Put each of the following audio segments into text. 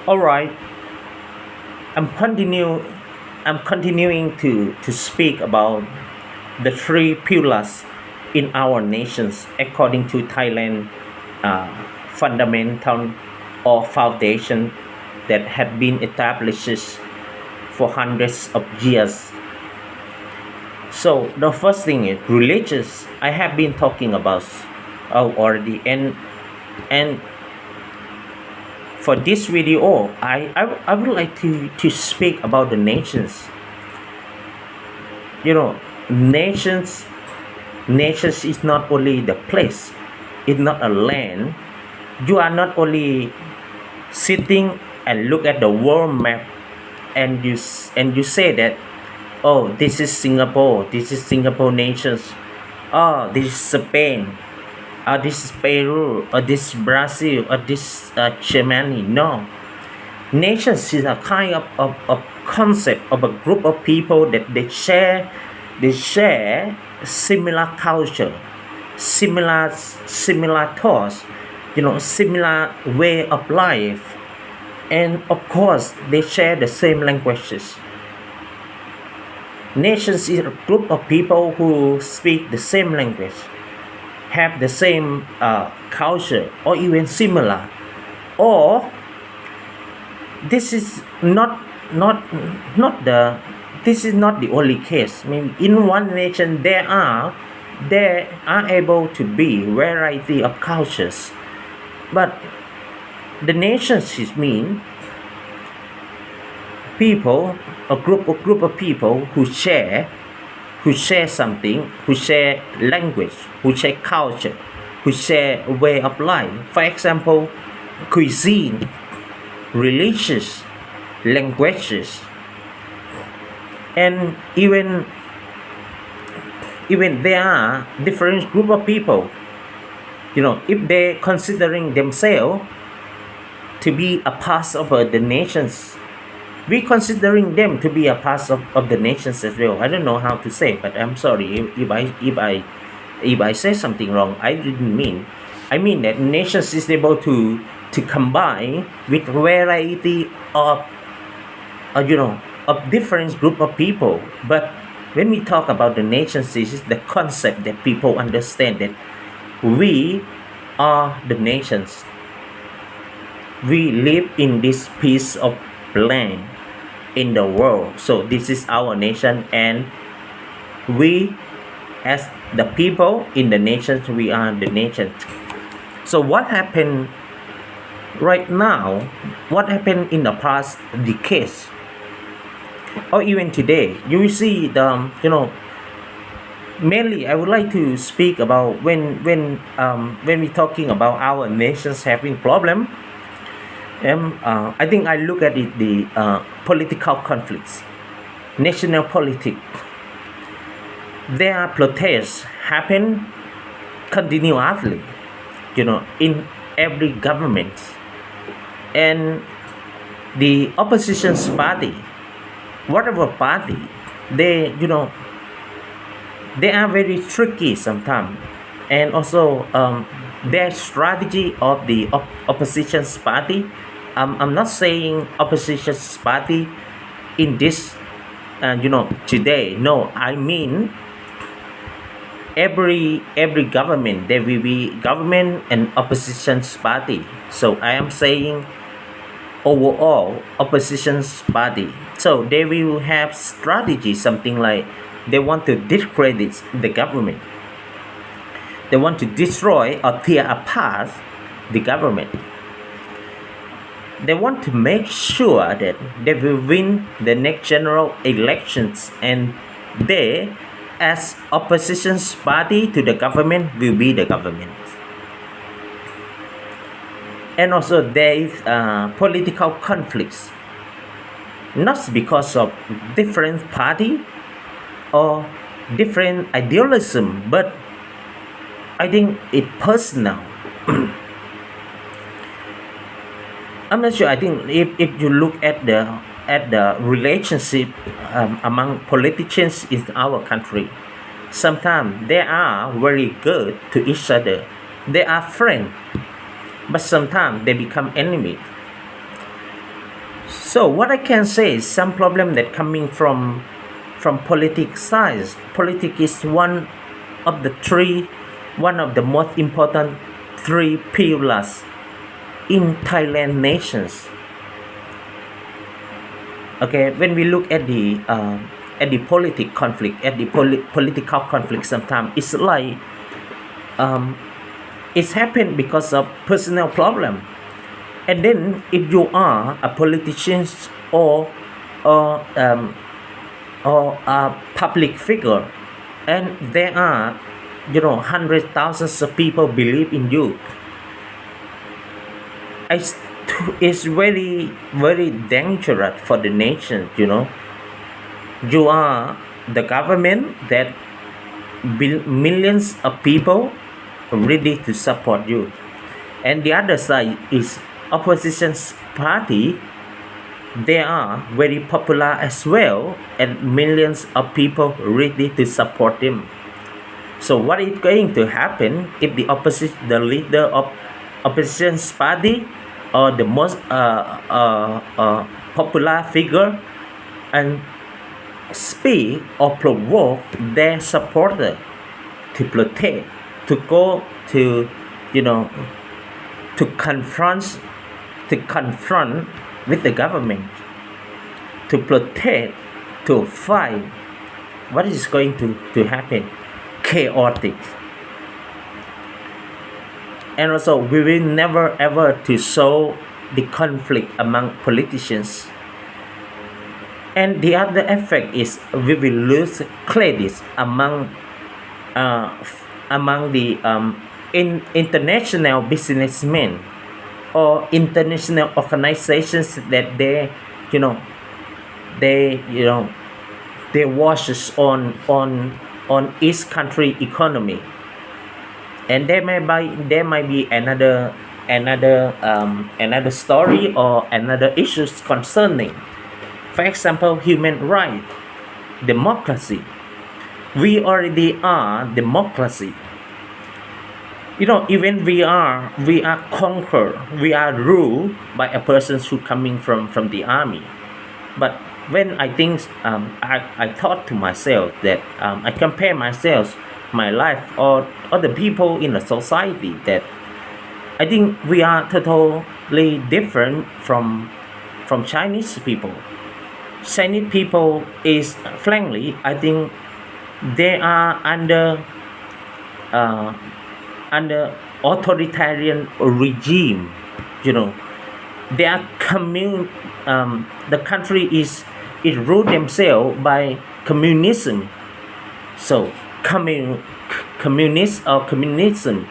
All right, I'm continue. I'm continuing to speak about the three pillars in our nations according to Thailand uh, fundamental or foundation that have been established for hundreds of years. So the first thing is religious. I have been talking about already, and for this video, I would like to speak about the nations. You know, nations nations is not only the place, it's not a land. You are not only sitting and look at the world map and you say that, oh, this is Singapore, this is Singapore nations, oh, this is Spain, this is Peru, or this is Brazil, or this Germany. No, nations is a kind of concept of a group of people that they share similar culture, similar thoughts, similar way of life, and of course they share the same languages. Nations is a group of people who speak the same language, have the same culture, or even similar. Or this is not the this is not the only case. I mean, in one nation there are able to be variety of cultures, but the nations is mean people, a group of people who share something, who share language, who share culture, who share way of life. For example, cuisine, religious, languages, and even there are different group of people. If they considering themselves to be a part of the nations, we considering them to be a part of the nations as well. I don't know how to say, but I'm sorry if I say something wrong. I didn't mean. I mean that nations is able to combine with variety of different group of people. But when we talk about the nations, this is the concept that people understand that we are the nations. We live in this piece of land in the world. So this is our nation, and we, as the people in the nations, we are the nation. So what happened right now? What happened in the past decades, or even today? You will see mainly I would like to speak about when we talking about our nations having problem. I think I look at it the political conflicts, national politics. There are protests happen continuously, in every government, and the opposition's party, whatever party, they they are very tricky sometimes, and also their strategy of the opposition's party. I'm not saying opposition's party in this, today. No, I mean every government there will be government and opposition's party. So I am saying overall opposition's party. So they will have strategy, something like they want to discredit the government. They want to destroy or tear apart the government. They want to make sure that they will win the next general elections, and they, as opposition's party to the government, will be the government. And also there is political conflicts, not because of different party or different idealism, but I think it personal. I'm not sure. I think if you look at the relationship among politicians in our country, sometimes they are very good to each other. They are friends, but sometimes they become enemies. So what I can say is some problem that coming from politics side. Politics is of the three, one of the most important three pillars in Thailand nations. Okay, when we look at the political conflict, sometimes it's like um, it's happened because of personal problem. And then if you are a politician or or um, or a public figure, and there are hundreds thousands of people believe in you, it's, it's very dangerous for the nation. You are the government that millions of people ready to support you, and the other side is opposition party. They are very popular as well, and millions of people ready to support them. So what is going to happen if the leader of opposition party or the most popular figure and speak or provoke their supporter to protest, to go to to confront with the government, to protest, to fight. What is going to happen? Chaotic. And also we will never ever to solve the conflict among politicians. And the other effect is we will lose credit among the international businessmen or international organizations that they watches on each country economy. And there might be another story or another issues concerning, for example, human rights, democracy. We already are democracy. Even we are conquered, we are ruled by a person who coming from the army. But when I think I thought to myself that I compare myself, my life, or other people in the society, that I think we are totally different from Chinese people. Chinese people is frankly, I think they are under authoritarian regime. They are the country is ruled themselves by communism. So communist or communism,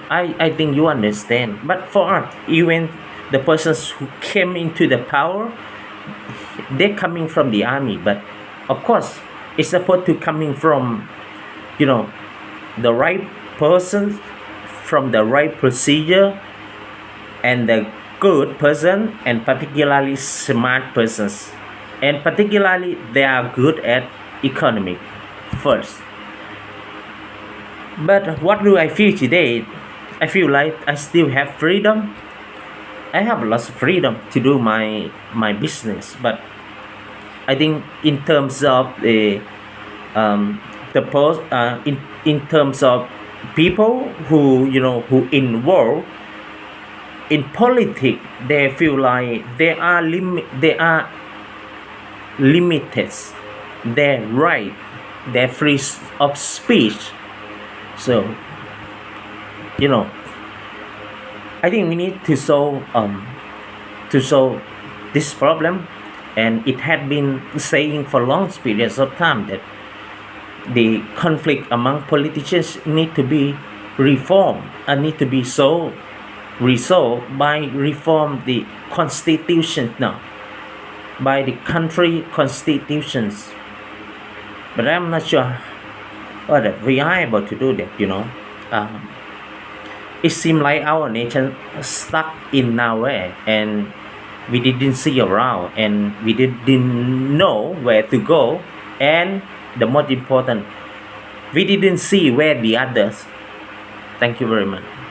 I think you understand. But for us, even the persons who came into the power, they're coming from the army. But of course, it's supposed to coming from the right person, from the right procedure, and the good person, and particularly smart persons, and particularly they are good at economic first. But what do I feel today? I feel like I still have freedom. I have lots of freedom to do my business. But I think in terms of in terms of people who involved in politics, they feel like they are limited their right, their free of speech. So I think we need to solve this problem. And it had been saying for long periods of time that the conflict among politicians need to be reformed and need to be resolved by reform the constitution now, by the country constitutions. But I'm not sure whether we are able to do that. It seems like our nation stuck in nowhere, and we didn't see around, and we didn't know where to go, and the most important, we didn't see where the others. Thank you very much.